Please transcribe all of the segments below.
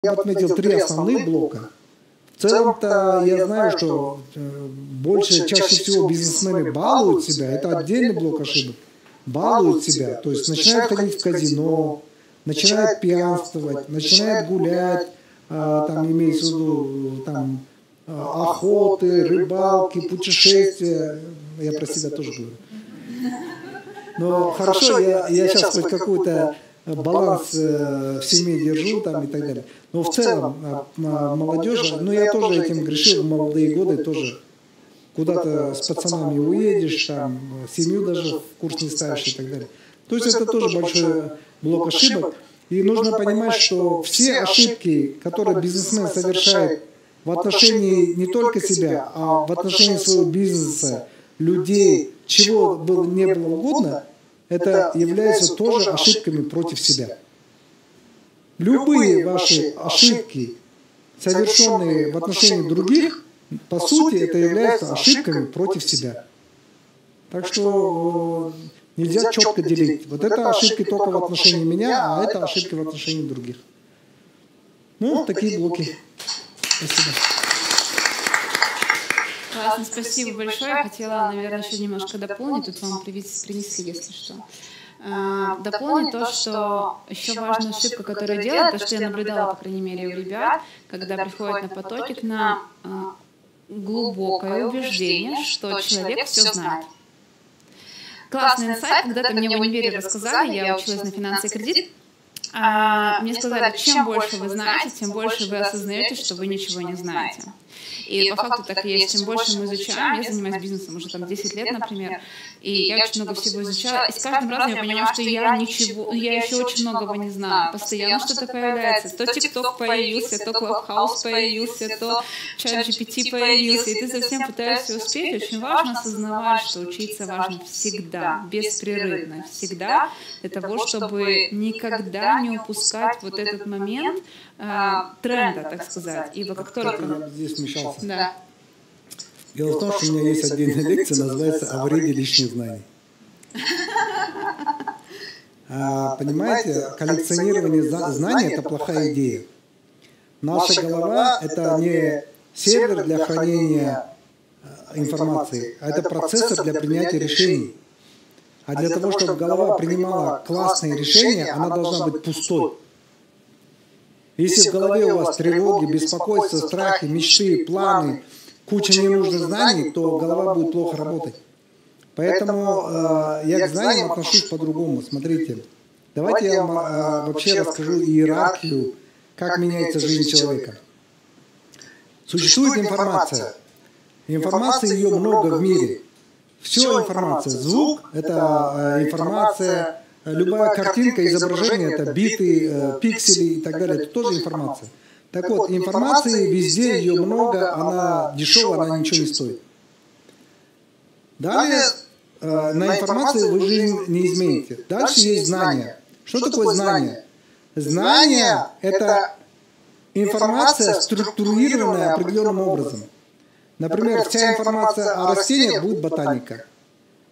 Я бы отметил 3 основных блока. В целом-то я знаю, что чаще всего бизнесмены балуют себя. Это отдельный блок ошибок. Балуют себя. То есть начинают ходить в казино, начинают пьянствовать, начинают гулять, там имеется в виду там, охоты, рыбалки, путешествия. Я про себя тоже говорю. Но хорошо, я сейчас хоть какой-то баланс в семье держу там, и так далее. Но в целом молодежи, я тоже этим грешил в молодые годы, тоже куда-то с пацанами уедешь, там, семью даже в курс не ставишь и так далее. То есть это тоже большой блок ошибок. И нужно понимать, что все ошибки, которые бизнесмен совершает в отношении не только себя, а в отношении своего бизнеса, людей, чего не было угодно, это является тоже ошибками против себя. Любые ваши ошибки, совершенные в отношении других, по сути, это является ошибками против себя. Так что нельзя четко делить. Вот это ошибки только в отношении меня, а это ошибки в отношении других. Такие блоки. Спасибо. Классно, спасибо большое. Я хотела, наверное, еще немножко дополнить. Тут вам принесли, если что. Дополнить то, что еще важная ошибка, которую делают, то, что я наблюдала, по крайней мере, у ребят, когда приходят на потоки, на глубокое убеждение, что человек все знает. Классный инсайт, когда-то мне в универе рассказали, я училась на финансы и кредит, мне сказали, чем больше вы знаете, тем больше вы осознаете, что вы ничего не знаете. И по факту так и есть. Чем больше мы изучаем, я занимаюсь бизнесом уже там 10 лет, например, и я очень много всего изучала, и с каждым разом я понимаю, что я еще очень многого не знаю. Постоянно что-то появляется. То TikTok появился, то Clubhouse появился, то ChatGPT появился, и ты совсем пытаешься успеть. Очень важно осознавать, что учиться важно всегда, беспрерывно, всегда, для того, чтобы никогда не упускать вот этот момент тренда, так сказать. Ибо как только... Я здесь вмешался. Да. Дело в том, что у меня есть отдельная лекция, называется «О вреде лишних знаний». Понимаете, коллекционирование знаний – это плохая идея. Наша голова – это не сервер для хранения информации, а это процессор для принятия решений. А для того, чтобы голова принимала классные решения, она должна быть пустой. Если в голове у вас тревоги, беспокойство, страхи, мечты, планы, куча ненужных знаний, то голова будет плохо работать. Поэтому я к знаниям отношусь по-другому. Смотрите, давайте я вам вообще расскажу иерархию, как меняется жизнь человека. Существует информация. Информации ее много в мире. Все информация. Звук – это информация. Любая картинка, изображение – это биты, пиксели и так далее. Это тоже информация. Так вот, информации везде, ее много, она дешевая, она ничего не стоит. Далее, на информации вы жизнь не измените. Дальше есть знания. Что такое знание? Знание – это информация, структурированная определенным образом. Например, вся информация о растениях будет ботаника.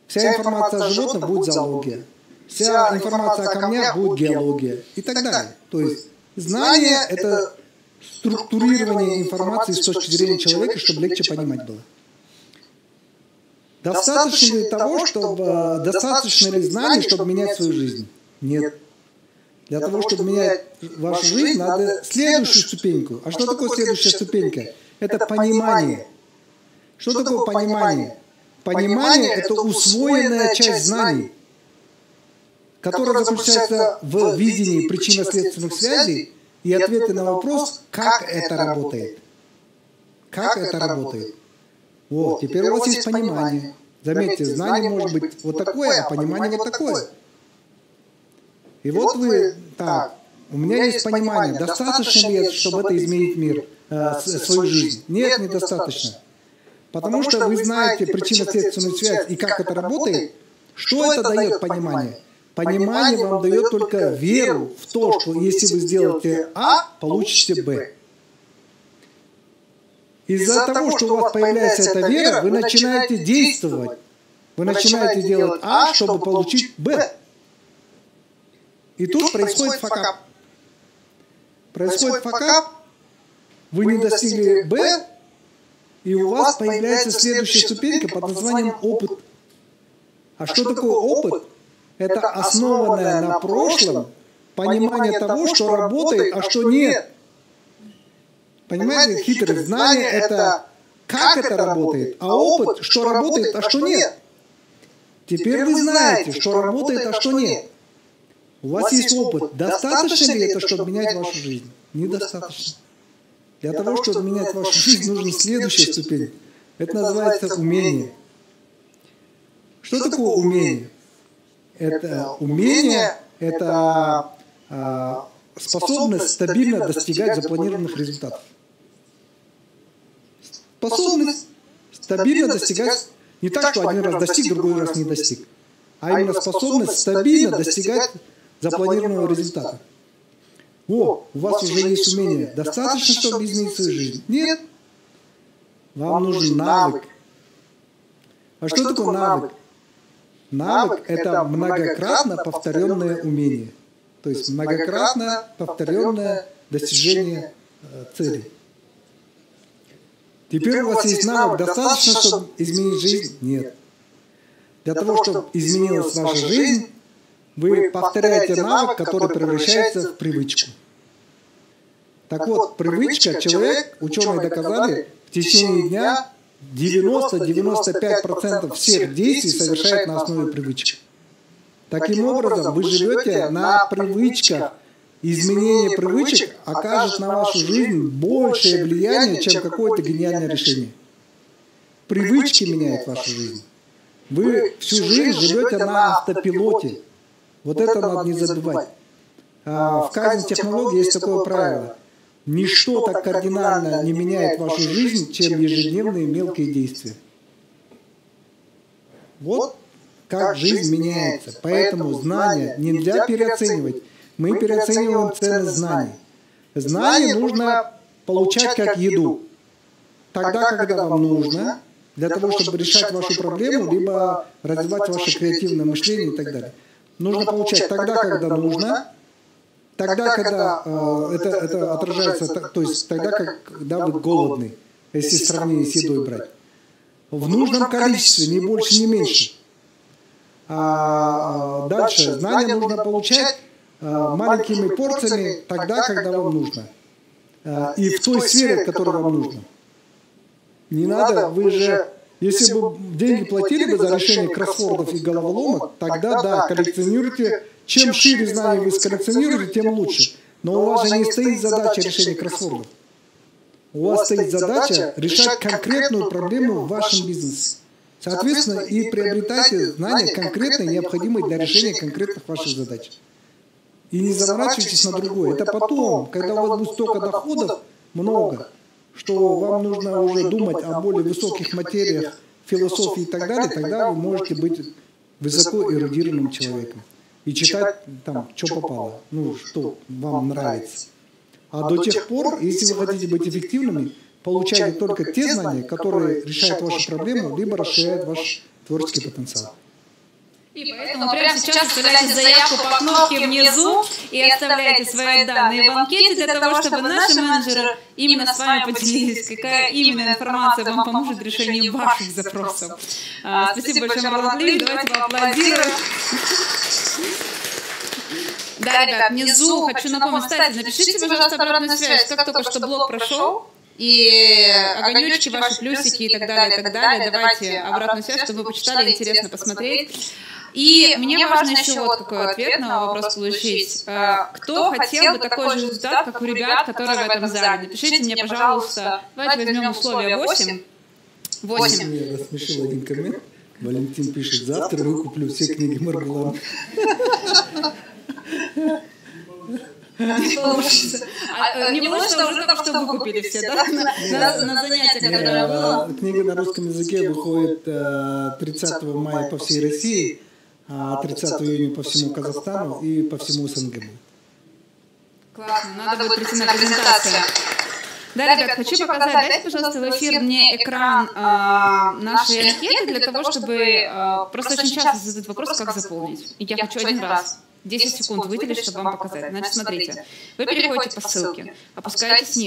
Вся информация о животных будет зоология. Вся информация о камнях будет геология и так далее. То есть знание – это структурирование информации с точки зрения человека, чтобы легче понимать было. Достаточно ли того, достаточно ли знаний, чтобы менять свою жизнь? Нет. Для того, чтобы менять вашу жизнь, надо следующую ступеньку. А что такое следующая ступенька? Это понимание. Что такое понимание? Понимание – это усвоенная часть знаний, которая заключается в видении причинно-следственных связей и ответы на вопрос, как это работает. Как это работает. Вот, теперь у вас есть понимание. Заметьте, знание может быть вот такое, а понимание вот такое. И вот вы, так, у меня есть понимание, достаточно ли, чтобы это изменить мир, свою жизнь? Нет, недостаточно. Потому что вы знаете причинно-следственную связь и как это работает. Что это дает понимание? Понимание вам дает только веру в то, что если вы сделаете А, получите Б. Из-за того, что у вас появляется эта вера, вы начинаете действовать. Вы начинаете делать А, чтобы получить Б. И тут происходит факап. происходит факап, вы не достигли Б, и у вас появляется следующая ступенька под названием опыт. А что такое опыт? Это основанное на прошлом понимание того, что работает, а что нет. Понимаете, хитрость. Знание – это как это работает, а опыт – что работает, а что нет. Теперь вы знаете, что работает, а что нет. У вас есть опыт. Достаточно ли это, чтобы менять вашу жизнь? Недостаточно. Для того, чтобы менять вашу жизнь, нужна следующая ступень. Это называется умение. Что такое умение? Это умение, это способность стабильно достигать запланированных результатов. Способность стабильно достигать, не так, что один раз достиг, другой раз не достиг, а именно способность стабильно достигать запланированного результата. О, у вас уже есть умение. Достаточно, чтобы изменить свою жизнь? Нет. Вам нужен навык. А что такое навык? Навык – это многократно повторенное умение. То есть многократно повторенное достижение цели. Теперь у вас есть навык. Достаточно, чтобы изменить жизнь? Нет. Для того, чтобы изменилась ваша жизнь, вы повторяете навык, который превращается в привычку. Так вот, привычка, человек, ученые доказали, в течение дня 90-95% всех действий совершает на основе привычек. Таким образом, вы живете на привычках. Изменение привычек окажет на вашу жизнь большее влияние, чем какое-то гениальное решение. Привычки меняют вашу жизнь. Вы всю жизнь живете на автопилоте. Вот это надо не забывать. В кайдзен-технологии есть такое правило. Ничто так кардинально не меняет вашу жизнь, чем ежедневные мелкие действия. Вот как жизнь меняется. Поэтому знания нельзя переоценивать. Мы переоцениваем ценность знаний. Знания нужно получать как еду. Тогда, когда вам нужно, для того, чтобы решать вашу проблему, либо развивать ваше креативное мышление и так далее. Нужно получать тогда, когда нужно, тогда, когда это отражается, то есть тогда, когда вы голодны, если сравнение с едой брать. В нужном количестве, ни больше, ни меньше. Дальше, знания нужно получать маленькими порциями тогда, когда вам нужно. И в той сфере, в которой вам нужно. Не надо, вы же, если бы деньги платили бы за решение кроссвордов и головоломок, тогда да, коллекционируйте. Чем шире знаний вы сколлекционируете, тем лучше. Но у вас же не стоит задача решения кроссвордов. У вас стоит задача решать конкретную проблему в вашем бизнесе. Соответственно, и приобретайте знания конкретно необходимые для решения конкретных ваших задач. И не заморачивайтесь на другое. Это потом, когда у вас будет столько доходов, много, что вам нужно уже думать о более высоких материях, философии и так далее, тогда вы можете быть высоко эрудированным человеком. И читать там, что попало, ну, что вам нравится. А до тех пор, если вы хотите быть эффективными, получайте только те знания, которые решают вашу проблему, либо расширяют ваш творческий потенциал. И поэтому прямо сейчас оставляйте заявку по кнопке внизу и оставляйте свои данные в анкете для того, чтобы наши менеджеры именно с вами поделились, какая именно информация вам поможет в решении ваших запросов. Спасибо большое, Марлан Лив. Давайте поаплодируем. Да, ребят, внизу хочу напомнить, кстати, напишите, пожалуйста, обратную связь, как только что блог прошел, и огонечки, ваши плюсики и так далее, и так далее. Давайте обратную связь, чтобы вы почитали, интересно посмотреть. И мне важно еще вот какой ответ на вопрос получить. Кто хотел бы такой же результат, как у ребят, которые в этом зале? Напишите мне, пожалуйста, давайте возьмем условие 8. 8. Меня рассмешил один коммент. Валентин пишет: завтра выкуплю все книги Маргулана. Не получится уже только что выкупили все, да? На занятия, которые было. Книга на русском языке выходит 30 мая по всей России, а 30 июня по всему Казахстану и по всему СНГ. Классно, надо будет прийти на презентацию. Да, ребят, хочу показать, дайте, пожалуйста, в эфир мне экран нашей анкеты для того, чтобы просто очень часто задают вопрос, как заполнить. И я хочу один раз. 10 секунд выделить, чтобы вам показать. Значит, смотрите, вы переходите по ссылке, опускаете снизу.